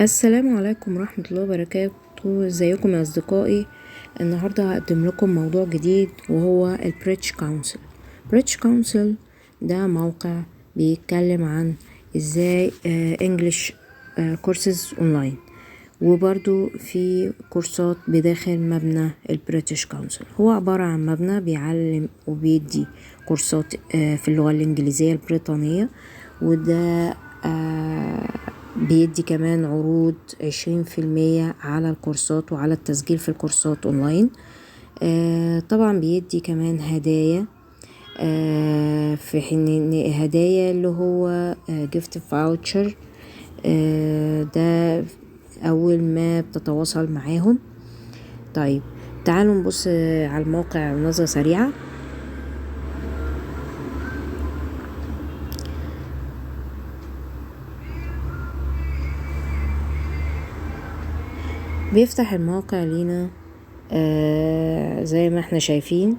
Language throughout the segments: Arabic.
السلام عليكم ورحمة الله وبركاته. ازيكم يا أصدقائي؟ النهاردة هقدم لكم موضوع جديد وهو البريتش كونسل. بريتش كونسل ده موقع بيتكلم عن ازاي انجليش كورسز اونلاين، وبرضو في كورسات بداخل مبنى البريتش كونسل. هو عبارة عن مبنى بيعلم وبيدي كورسات في اللغة الإنجليزية البريطانية، وده بيدي كمان عروض 20% على الكورسات وعلى التسجيل في الكورسات اونلاين. طبعا بيدي كمان هدايا، في حين هدايا اللي هو gift voucher. ده اول ما بتتواصل معاهم. طيب تعالوا نبص على الموقع نظرة سريعة. بيفتح الموقع لينا زي ما احنا شايفين.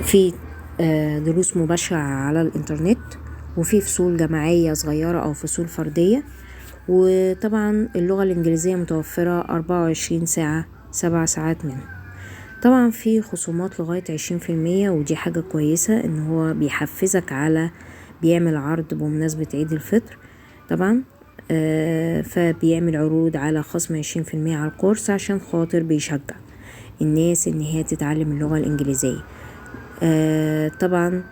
في دروس مباشرة على الانترنت، وفي فصول جماعية صغيرة او فصول فردية، وطبعا اللغة الانجليزية متوفرة 24 ساعة 7 ساعات منهم. طبعا في خصومات لغاية 20%، ودي حاجة كويسة ان هو بيحفزك على بيعمل عرض بمناسبة عيد الفطر. طبعا فبيعمل عروض على خصم 20% على الكورس عشان خاطر بيشجع الناس ان هي تتعلم اللغة الانجليزية. طبعا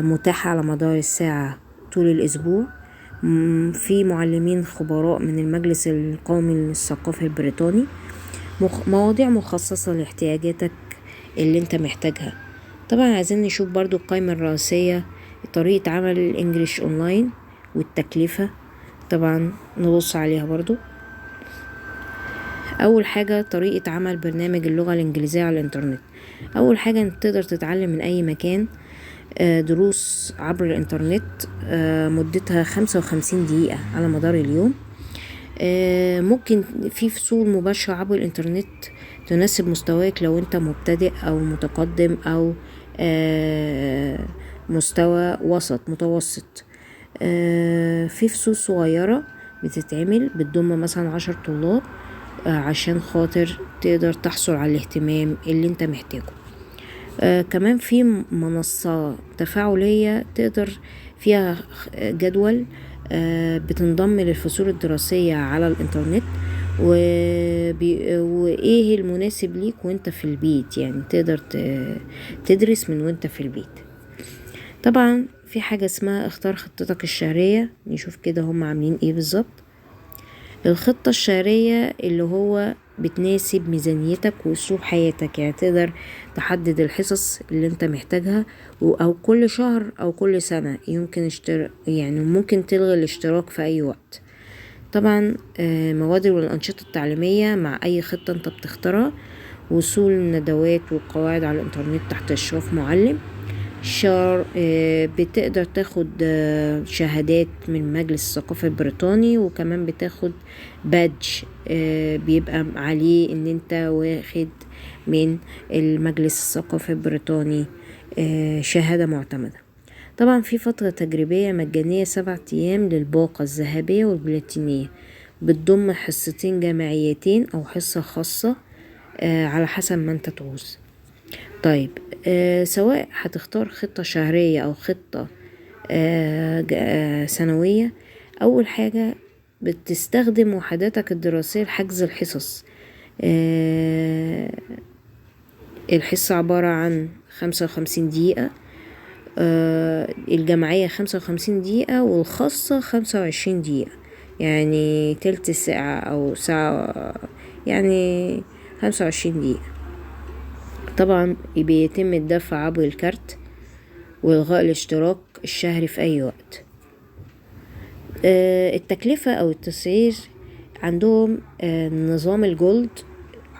متاحة على مدار الساعة طول الاسبوع. في معلمين خبراء من المجلس القومي للثقافة البريطاني، مواضيع مخصصة لاحتياجاتك اللي انت محتاجها. طبعا عايزين نشوف برضو القائمة الرئيسية، طريقة عمل الانجليش اونلاين والتكلفة. طبعا نبص عليها برضو. اول حاجة طريقة عمل برنامج اللغة الانجليزية على الانترنت. اول حاجة انت تقدر تتعلم من اي مكان دروس عبر الانترنت، مدتها 55 دقيقة على مدار اليوم. ممكن في فصول مباشرة عبر الانترنت تناسب مستواك لو انت مبتدئ او متقدم او مستوى وسط متوسط. في فصول صغيرة بتتعمل بتضم مثلا 10 طلاب، عشان خاطر تقدر تحصل على الاهتمام اللي انت محتاجه. كمان في منصة تفاعلية تقدر فيها جدول بتنضم للفصول الدراسية على الانترنت، وايه المناسب ليك وانت في البيت، يعني تقدر تدرس من وانت في البيت. طبعا في حاجة اسمها اختار خطتك الشهرية. نشوف كده هم عاملين ايه بالظبط. الخطة الشهرية اللي هو بتناسب ميزانيتك واسلوب حياتك، يعني تقدر تحدد الحصص اللي انت محتاجها، او كل شهر او كل سنة يمكن يعني ممكن تلغي الاشتراك في اي وقت. طبعا مواد والانشطة التعليمية مع اي خطة انت بتختارها. وصول الندوات والقواعد على الانترنت تحت اشراف معلم. بتقدر تاخد شهادات من مجلس الثقافة البريطاني، وكمان بتاخد بادج بيبقى عليه ان انت واخد من المجلس الثقافي البريطاني شهادة معتمدة. طبعا في فترة تجريبية مجانية 7 أيام للباقة الذهبية والبلاتينية، بتضم حصتين جامعيتين أو حصة خاصة على حسب ما انت تعوز. طيب سواء هتختار خطة شهرية أو خطة سنوية، أول حاجة بتستخدم وحداتك الدراسية لحجز الحصص. الحصة عبارة عن 55 دقيقة، الجماعية 55 دقيقة، والخاصة 25 دقيقة، يعني تلت ساعة أو ساعة، يعني 25 دقيقة. طبعا بيتم الدفع عبر الكارت والغاء الاشتراك الشهري في اي وقت. التكلفة او التسعير عندهم نظام الجولد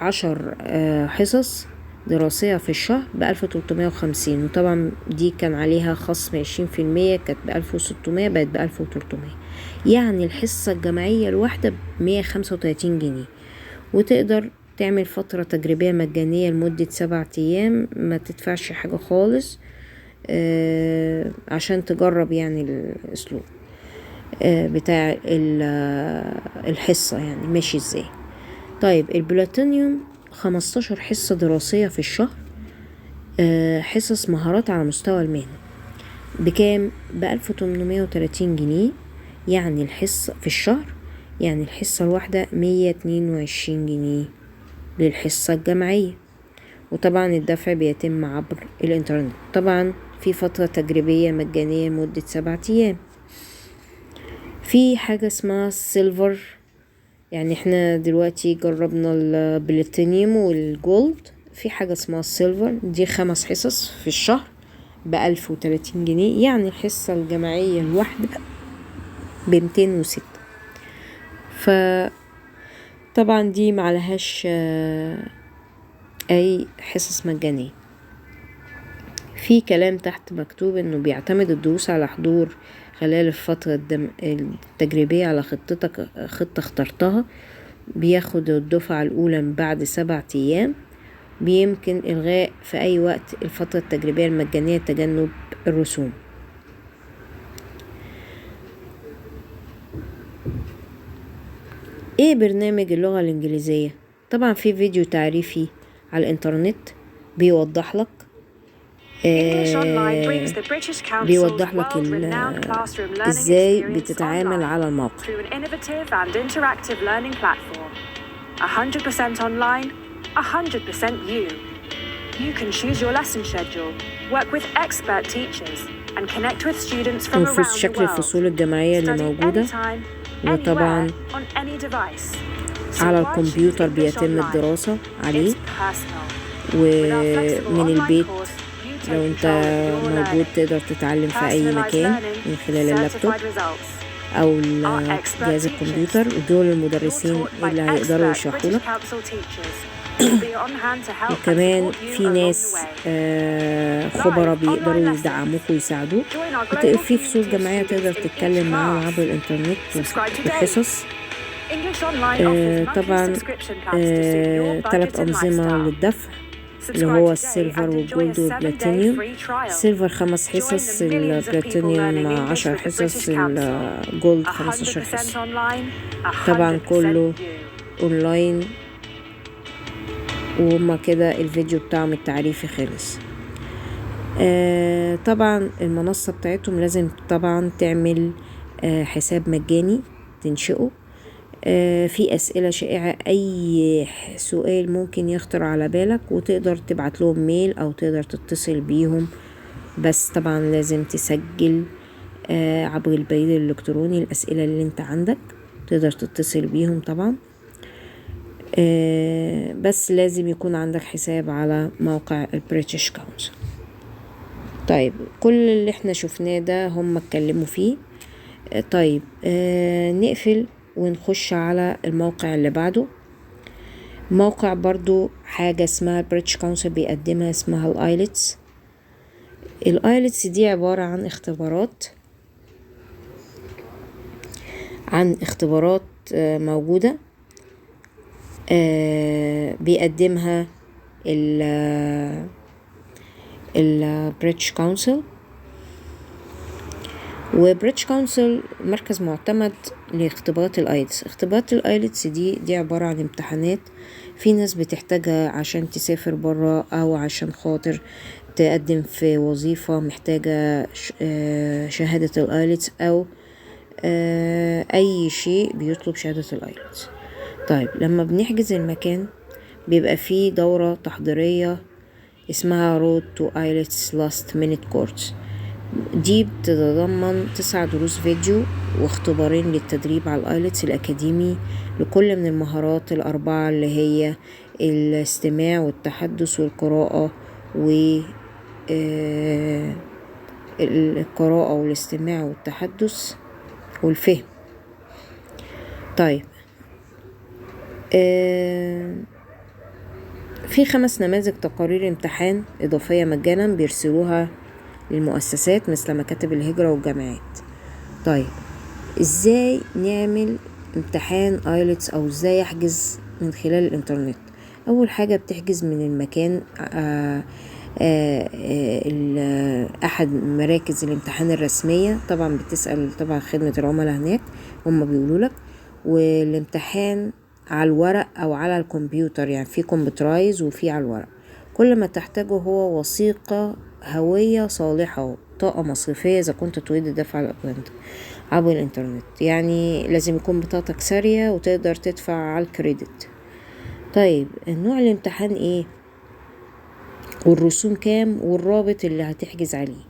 10 حصص دراسية في الشهر ب1350، وطبعا دي كان عليها خصم 20%، كانت ب1600 بقت ب1300، يعني الحصة الجماعية الواحدة ب135 جنيه. وتقدر تعمل فترة تجريبية مجانية لمدة 7 أيام، ما تدفعش حاجة خالص. عشان تجرب يعني الاسلوب بتاع الحصة يعني ماشي ازاي. طيب البلاتينيوم 15 حصة دراسية في الشهر، حصص مهارات على مستوى المهنة، بكام؟ ب1830 جنيه، يعني الحصة في الشهر، يعني الحصة الواحدة 122 جنيه للحصة الجامعية. وطبعا الدفع بيتم عبر الانترنت. طبعا في فترة تجريبية مجانية لمدة 7 أيام. في حاجة اسمها السيلفر، يعني احنا دلوقتي جربنا البلاتينيوم والجولد، في حاجة اسمها السيلفر، دي 5 حصص في الشهر ب1030 جنيه، يعني الحصة الجامعية الواحدة ب206. فطبعا دي معلهاش اي حصص مجانية. في كلام تحت مكتوب انه بيعتمد الدروس على حضور خلال الفترة التجريبية على خطة اخترتها. بياخد الدفعة الأولى من بعد 7 أيام. بيمكن إلغاء في أي وقت الفترة التجريبية المجانية تجنب الرسوم. ايه برنامج اللغة الإنجليزية؟ طبعا في فيديو تعريفي على الإنترنت بيوضح لك بيوضح لك ازاي بتتعامل على الموقع. 100% online, 100% you. You can choose your lesson schedule, work with expert teachers, and connect with students from around the شكل world. الفصول الجامعية اللي موجودة، وطبعا على الكمبيوتر بيتم الدراسة عليه، ومن البيت لو انت موجود تقدر تتعلم في اي مكان من خلال اللابتوب او جهاز الكمبيوتر. ودول المدرسين اللي هيقدروا يشرحوا لك. وكمان في ناس خبراء بيقدروا يدعموك ويساعدوك. في فصول جامعية تقدر تتكلم معاهم عبر الانترنت وحصص. طبعا 3 أنظمة للدفع اللي هو السيلفر والجولد والبلاتينيوم. السيلفر 5 حصص، البلاتينيوم 10 حصص، الجولد 15 حصة. طبعا كله اونلاين. وهما كده الفيديو بتاعهم التعريفي خلص. طبعا المنصة بتاعتهم لازم طبعا تعمل حساب مجاني تنشئه. في أسئلة شائعة، أي سؤال ممكن يخطر على بالك، وتقدر تبعت لهم ميل أو تقدر تتصل بيهم، بس طبعا لازم تسجل عبر البريد الإلكتروني الأسئلة اللي انت عندك، تقدر تتصل بيهم طبعا. بس لازم يكون عندك حساب على موقع البريتش كونسل. طيب كل اللي احنا شفناه ده هم اتكلموا فيه. طيب نقفل ونخش على الموقع اللي بعده. موقع برضو حاجة اسمها البريتش كونسل بيقدمها، اسمها الايلتس. الايلتس دي عبارة عن اختبارات موجودة بيقدمها البريتش كونسل. وبريتش كونسل مركز معتمد لاختبارات الايلتس. اختبارات الايلتس دي عبارة عن امتحانات في ناس بتحتاجها عشان تسافر برا، او عشان خاطر تقدم في وظيفة محتاجة شهادة الايلتس، او اي شيء بيطلب شهادة الايلتس. طيب لما بنحجز المكان بيبقى فيه دورة تحضيرية اسمها Road to IELTS Last Minute Course. دي بتتضمن 9 دروس فيديو واختبارين للتدريب على الايلتس الأكاديمي لكل من المهارات 4 اللي هي الاستماع والتحدث والقراءة القراءة والاستماع والتحدث والفهم. طيب في 5 نماذج تقارير امتحان إضافية مجانا بيرسلوها للمؤسسات مثل مكاتب الهجرة والجامعات. طيب ازاي نعمل امتحان ايلتس او ازاي احجز من خلال الانترنت؟ اول حاجة بتحجز من المكان احد مراكز الامتحان الرسمية. طبعا بتسأل طبعا خدمة العملاء هناك، هم بيقولوا لك. والامتحان على الورق او على الكمبيوتر، يعني في كمبيوترايز وفي على الورق. كل ما تحتاجه هو وثيقة هوية صالحة، بطاقة مصرفية إذا كنت تريد الدفع عبر الإنترنت. يعني لازم يكون بطاقتك سارية وتقدر تدفع على الكريدت. طيب نوع الامتحان ايه، والرسوم كام، والرابط اللي هتحجز عليه.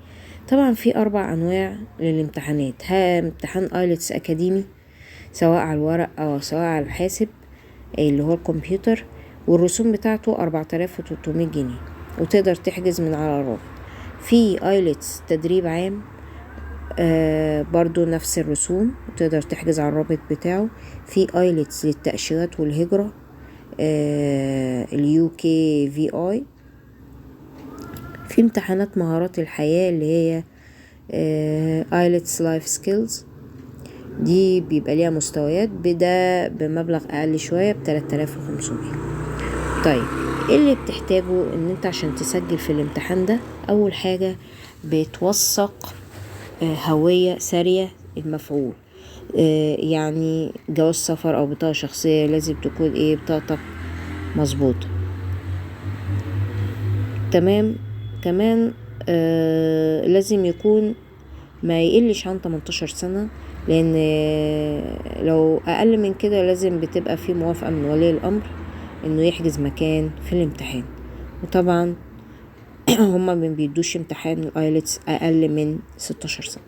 طبعا في 4 أنواع للامتحانات. امتحان آيلتس أكاديمي سواء على الورق أو سواء على الحاسب اللي هو الكمبيوتر، والرسوم بتاعته 4300 جنيه، وتقدر تحجز من على الرابط. في آيلتس تدريب عام برضو نفس الرسوم، وتقدر تحجز على الرابط بتاعه. في آيلتس للتأشيرات والهجرة اليو كي في اي. في امتحانات مهارات الحياة اللي هي آيلتس لايف سكيلز، دي بيبقى ليها مستويات، بدا بمبلغ اقل شوية ب3500. طيب ايه اللي بتحتاجه ان انت عشان تسجل في الامتحان ده؟ اول حاجة بتوثق هوية سارية المفعول، يعني جواز سفر او بطاقة شخصية، لازم تكون بطاقتك مظبوطة. تمام. كمان لازم يكون ما يقلش عن 18 سنة، لان لو اقل من كده لازم بتبقى في موافقة من ولي الامر انه يحجز مكان في الامتحان. وطبعا هما ما بيدوش امتحان الايلتس اقل من 16 سنة.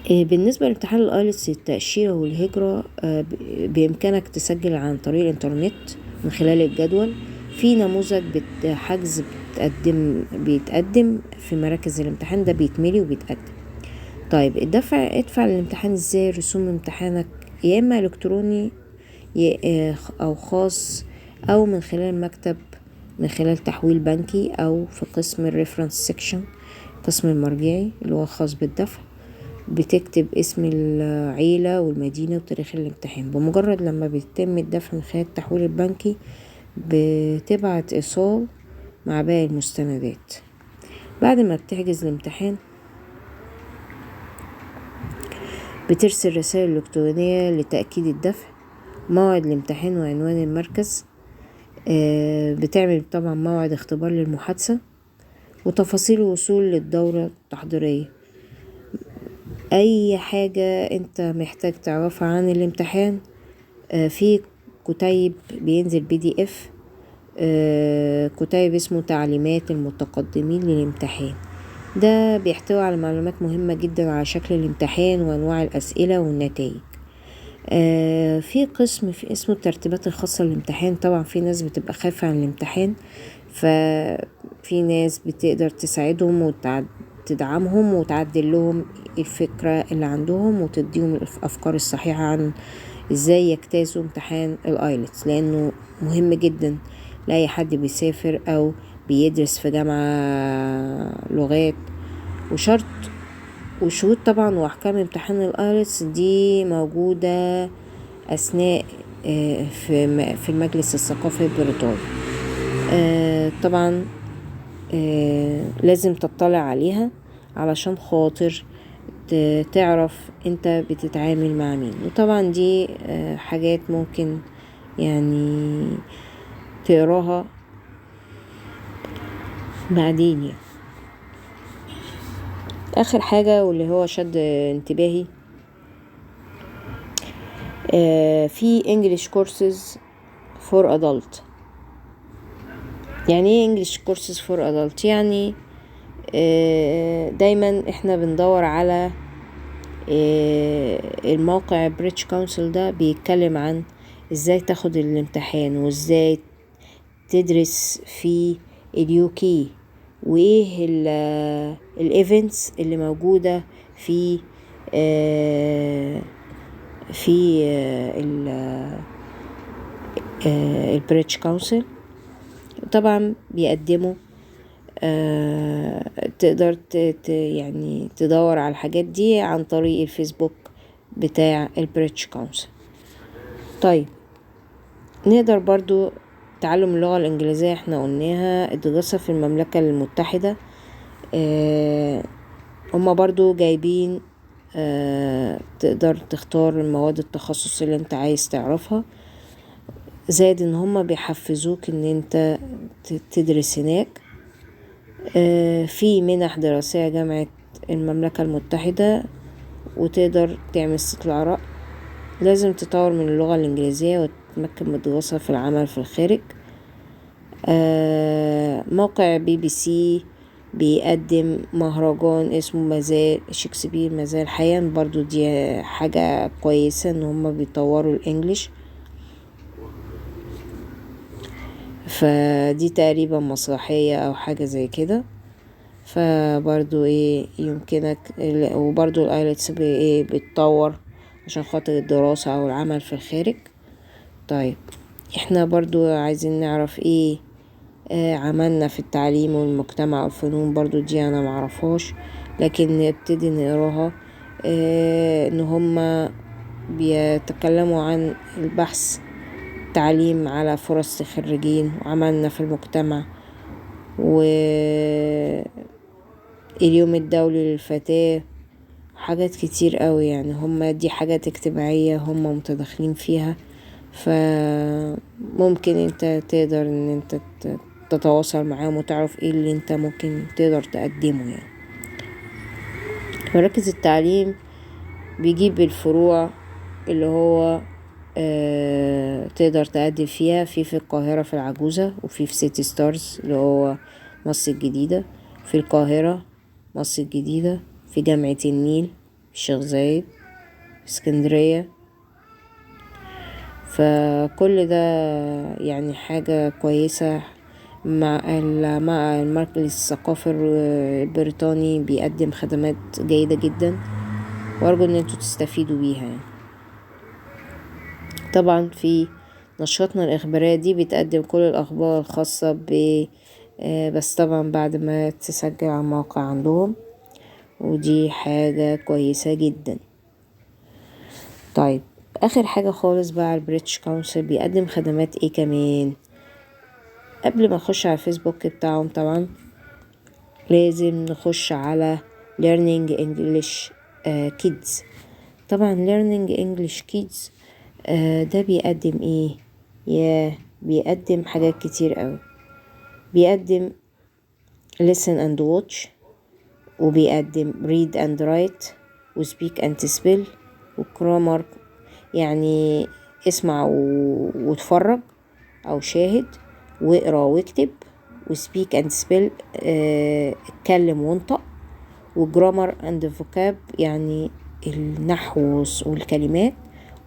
بالنسبة لامتحان الايلتس التأشيرة والهجرة، بإمكانك تسجل عن طريق الانترنت من خلال الجدول. في نموذج حجز بيتقدم في مراكز الامتحان، ده بيتملي وبيتقدم. طيب ادفع الامتحان ازاي؟ رسوم امتحانك يا اما الكتروني او خاص، او من خلال مكتب، من خلال تحويل بنكي، او في قسم الريفرنس سيكشن، قسم المرجعي اللي هو خاص بالدفع. بتكتب اسم العيلة والمدينة وتاريخ الامتحان. بمجرد لما بيتم الدفع من خلال التحويل البنكي بتبعت إيصال مع باقي المستندات. بعد ما بتحجز الامتحان بترسل رسائل إلكترونية لتأكيد الدفع، موعد الامتحان وعنوان المركز. بتعمل طبعا موعد اختبار للمحادثة، وتفاصيل الوصول للدورة التحضيرية. أي حاجة أنت محتاج تعرفها عن الامتحان في كتيب بينزل PDF، كتيب اسمه تعليمات المتقدمين للامتحان. ده بيحتوي على معلومات مهمة جدا على شكل الامتحان وأنواع الأسئلة والنتائج. في قسم في اسمه الترتيبات الخاصة للامتحان. طبعا في ناس بتبقى خايفة عن الامتحان، ففي ناس بتقدر تساعدهم وتدعمهم وتعدل لهم الفكرة اللي عندهم، وتديهم الأفكار الصحيحة عن ازاي يجتازوا امتحان الايلتس، لانه مهم جدا لأي حد بيسافر او بيدرس في جامعة لغات. وشروط طبعا واحكام امتحان الايلتس دي موجودة اثناء في المجلس الثقافي البريطاني. طبعا لازم تطلع عليها علشان خاطر تعرف انت بتتعامل مع مين. وطبعا دي حاجات ممكن يعني تقراها بعدين. يعني اخر حاجة واللي هو شد انتباهي، في English courses for adult. يعني ايه English courses for adult؟ يعني دايما احنا بندور على الموقع بريتش كونسل، ده بيتكلم عن ازاي تاخد الامتحان وازاي تدرس في اليوكي، وايه الايفنتس اللي موجودة في البريتش كونسل. طبعا بيقدموا تقدر يعني تدور على الحاجات دي عن طريق الفيسبوك بتاع البريتش كونسل. طيب نقدر برضو تعلم اللغة الإنجليزية احنا قلناها. الدراسة في المملكة المتحدة هما برضو جايبين تقدر تختار المواد التخصص اللي انت عايز تعرفها، زائد ان هما بيحفزوك ان انت تدرس هناك. في منح دراسية جامعة المملكة المتحدة، وتقدر تعمل استطلاع رأي. لازم تطور من اللغة الإنجليزية وتتمكن من الدراسة في العمل في الخارج. موقع BBC بيقدم مهرجان اسمه مازال شكسبير مازال حيا، برضو دي حاجة كويسة ان هما بيطوروا الانجليش. فدي تقريبا مسرحية او حاجة زي كده، فبرضو يمكنك. وبرضو الايلتس بيتطور عشان خاطر الدراسة او العمل في الخارج. طيب احنا برضو عايزين نعرف عملنا في التعليم والمجتمع والفنون، برضو دي انا معرفهاش، لكن نبتدي نقراها. ان هما بيتكلموا عن البحث التعليم على فرص الخريجين، وعملنا في المجتمع، واليوم الدولي للفتاة، حاجات كتير قوي. يعني هما دي حاجات اجتماعية هما متداخلين فيها، فممكن انت تقدر ان انت تتواصل معاهم وتعرف ايه اللي انت ممكن تقدر تقدمه. يعني مراكز التعليم بيجيب الفروع اللي هو تقدر تقدم فيها في القاهرة في العجوزة، وفي سيتي ستارز اللي هو مصر الجديدة، في القاهرة مصر الجديدة، في جامعة النيل في الشيخ زايد، في اسكندرية. فكل ده يعني حاجة كويسة. مع المركز الثقافي البريطاني بيقدم خدمات جيدة جدا، وارجو ان انتوا تستفيدوا بيها. يعني طبعا في نشرتنا الإخبارية دي بتقدم كل الأخبار الخاصة بس طبعا بعد ما تسجل على الموقع عندهم، ودي حاجة كويسة جدا. طيب آخر حاجة خالص بقى، البريتش كونسل بيقدم خدمات ايه كمان. قبل ما نخش على الفيسبوك بتاعهم طبعا لازم نخش على learning English kids. طبعا learning English kids ده بيقدم بيقدم حاجات كتير قوي. بيقدم listen and watch، وبيقدم read and write، وspeak and spell، وgrammar يعني اسمع واتفرج او شاهد، واقرا واكتب، وspeak and spell اتكلم وانطق، وgrammar and vocab يعني النحو والكلمات،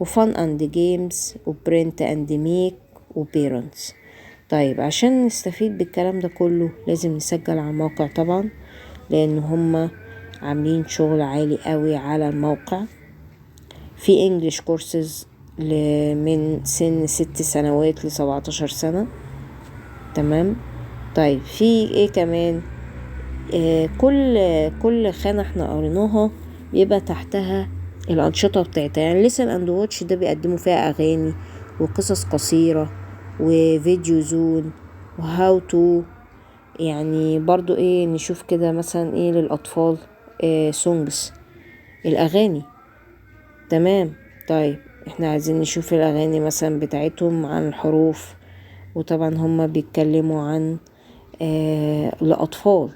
وfun and games، وprint and make، وparents. طيب عشان نستفيد بالكلام ده كله لازم نسجل على الموقع طبعا، لان هما عاملين شغل عالي قوي على الموقع. في English courses من سن 6 سنوات ل17 سنة. تمام. طيب في ايه كمان؟ كل خانة احنا قريناها بيبقى تحتها الأنشطة بتاعتها. يعني listen and watch ده بيقدموا فيها أغاني وقصص قصيرة وفيديو زون وهاو تو. يعني برضو نشوف كده مثلا للأطفال سونجز الأغاني. تمام. طيب احنا عايزين نشوف الأغاني مثلا بتاعتهم عن الحروف، وطبعا هما بيتكلموا عن الأطفال.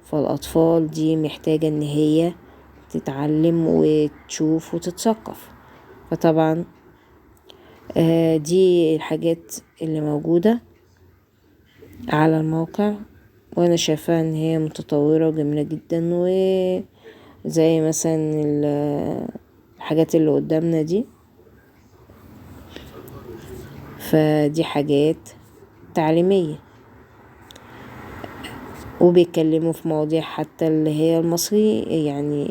فالأطفال دي محتاجة ان هي تتعلم وتشوف وتتثقف. فطبعا دي الحاجات اللي موجودة على الموقع، وانا شايفاها ان هي متطورة وجميلة جدا. وزي مثلا الحاجات اللي قدامنا دي، فدي حاجات تعليمية، وبيتكلموا في مواضيع حتى اللي هي المصري، يعني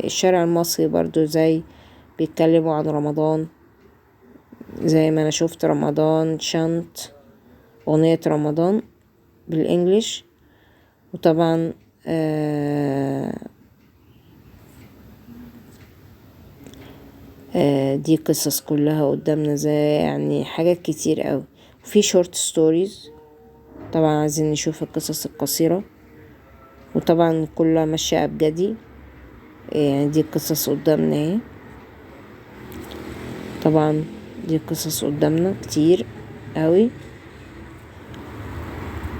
الشارع المصري برضو، زي بيتكلموا عن رمضان، زي ما انا شفت رمضان شانت، اغنية رمضان بالانجليش. وطبعا دي قصص كلها قدامنا، زي يعني حاجات كتير قوي. في شورت ستوريز، طبعا عايزين نشوف القصص القصيرة، وطبعا كلها ماشية أبجدي. يعني دي قصص قدامنا اهي، طبعا دي قصص قدامنا كتير قوي،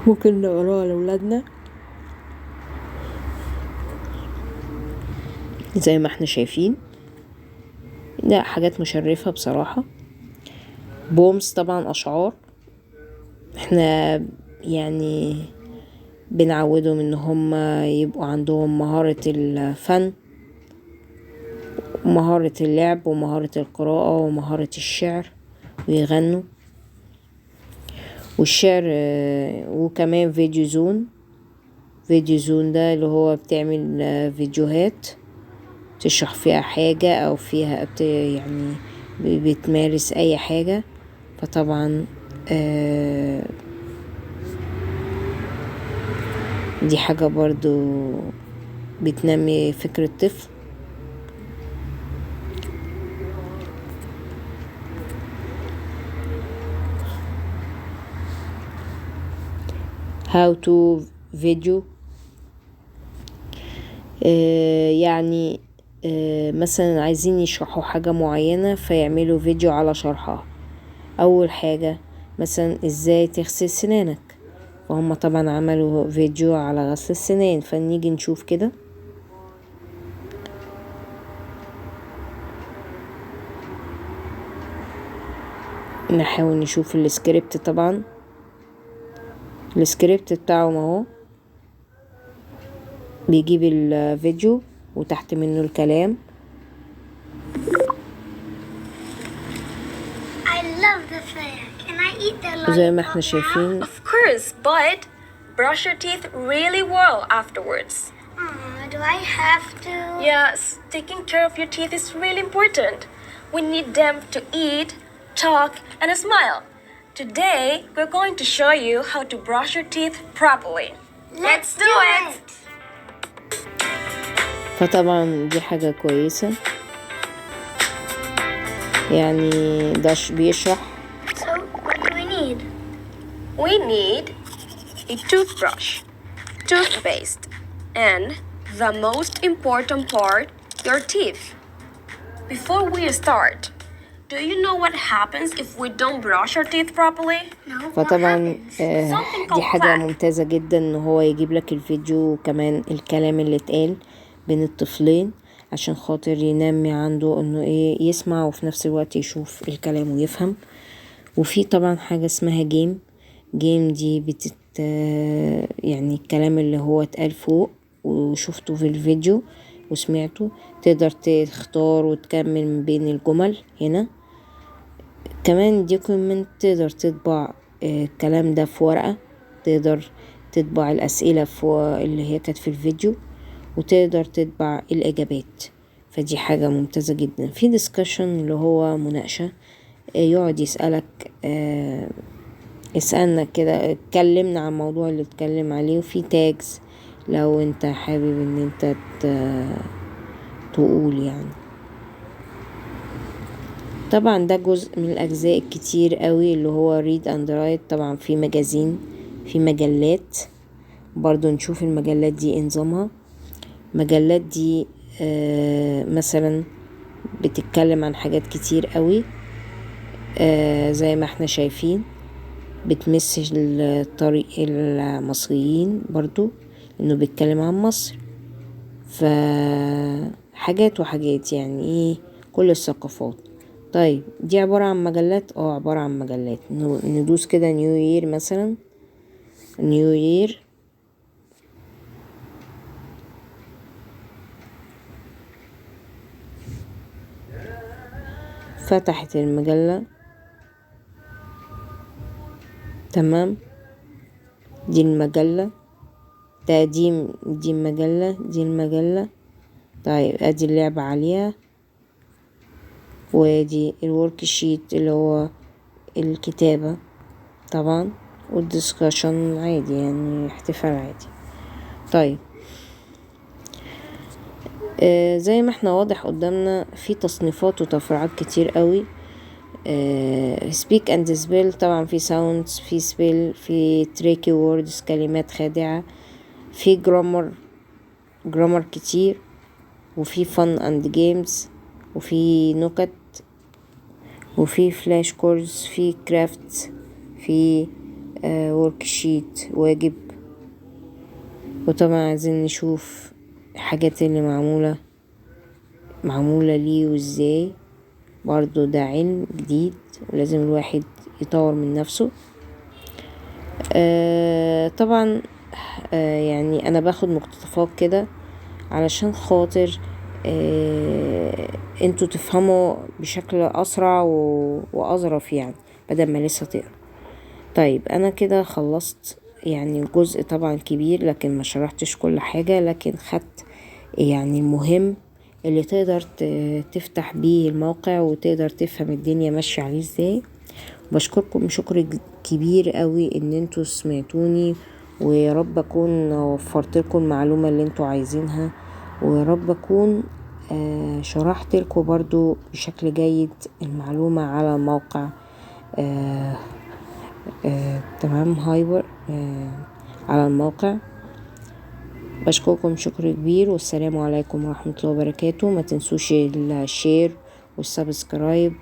ممكن نقراها لأولادنا زي ما احنا شايفين. لا، حاجات مشرفة بصراحة. بومز طبعا أشعار، احنا يعني بنعودهم ان هم يبقوا عندهم مهارة الفن ومهارة اللعب ومهارة القراءة ومهارة الشعر ويغنوا والشعر. وكمان فيديو زون ده اللي هو بتعمل فيديوهات تشرح فيها حاجة او فيها يعني بتمارس اي حاجة. فطبعا دي حاجة برضو بتنمي فكر الطفل. how to فيديو، يعني مثلا عايزين يشرحوا حاجة معينة فيعملوا فيديو على شرحها. اول حاجة مثلا ازاي تغسل سنانك، وهم طبعا عملوا فيديو على غسل السنان، فنيجي نشوف كده. نحاول نشوف السكريبت. طبعا السكريبت بتاعهم اهو، بيجيب الفيديو وتحت منه الكلام. زي ما احنا شايفين. Of course, but brush your teeth really well afterwards. Do I have to? Yes, taking care of your teeth is really important. We need them to eat, talk, and smile. Today, we're going to show you how to brush your teeth properly. Let's do it! فطبعا دي حاجة كويسة، يعني ده بيشرح. So, what do we need? We need a toothbrush, toothpaste, and the most important part, your teeth. Before we start, do you know what happens if we don't brush our teeth properly? No. فطبعا Something دي called حاجة plaque. ممتازة جدا ان هو يجيب لك الفيديو وكمان الكلام اللي اتقال بين الطفلين عشان خاطر ينمي عنده انه ايه يسمع وفي نفس الوقت يشوف الكلام ويفهم. وفي طبعا حاجة اسمها جيم دي يعني الكلام اللي هو اتقال فوق وشفته في الفيديو وسمعته تقدر تختار وتكمل من بين الجمل. هنا كمان دوكيومنت، تقدر تطبع الكلام ده في ورقة، تقدر تطبع الأسئلة اللي هي كانت في الفيديو، وتقدر تطبع الإجابات. فدي حاجة ممتازة جدا. في ديسكشن اللي هو مناقشة، يقعد يسألك اسألنا كده، اتكلمنا عن الموضوع اللي اتكلم عليه. وفي تاجز لو انت حابب ان انت تقول يعني. طبعا ده جزء من الأجزاء الكتير قوي اللي هو read and write. طبعا في مجازين، في مجلات برضو، نشوف المجلات دي انظامها. مجلات دي مثلا بتتكلم عن حاجات كتير قوي، زي ما احنا شايفين بتمسج الطريق المصريين برضو انه بيتكلم عن مصر. فحاجات وحاجات يعني ايه كل الثقافات. طيب دي عبارة عن مجلات، عبارة عن مجلات. ندوس كده نيو يير مثلا، نيو يير، فتحت المجلة. تمام، دي المجلة، دي المجلة. طيب ادي اللعبة عليها، ودي الورك شيت اللي هو الكتابة طبعا، والدسكشن عادي يعني احتفال عادي. طيب زي ما احنا واضح قدامنا في تصنيفات وتفريعات كتير قوي. speak and spell طبعا في sounds، في spell، في tricky words كلمات خادعة، في grammar كتير، وفي fun and games، وفي نكت، وفي فلاش كورس، في كرافتس، في worksheet واجب. وطبعا عايزين نشوف الحاجات اللي معمولة ليه وازاي، برضو ده علم جديد ولازم الواحد يطور من نفسه. طبعا يعني انا باخد مقتطفات كده علشان خاطر انتوا تفهموا بشكل اسرع واظرف، يعني بدل ما لسه تقرا. طيب انا كده خلصت يعني جزء طبعا كبير، لكن ما شرحتش كل حاجة، لكن خدت يعني المهم اللي تقدر تفتح بيه الموقع وتقدر تفهم الدنيا ماشية عليه ازاي. بشكركم شكر كبير قوي ان انتوا سمعتوني، ويا رب اكون وفرت لكم المعلومة اللي انتوا عايزينها، ويا رب اكون شرحت لكم برضو بشكل جيد المعلومة على موقع تمام هايبر على الموقع. بشكركم شكر كبير، والسلام عليكم ورحمة الله وبركاته. ما تنسوش الشير والسبسكرايب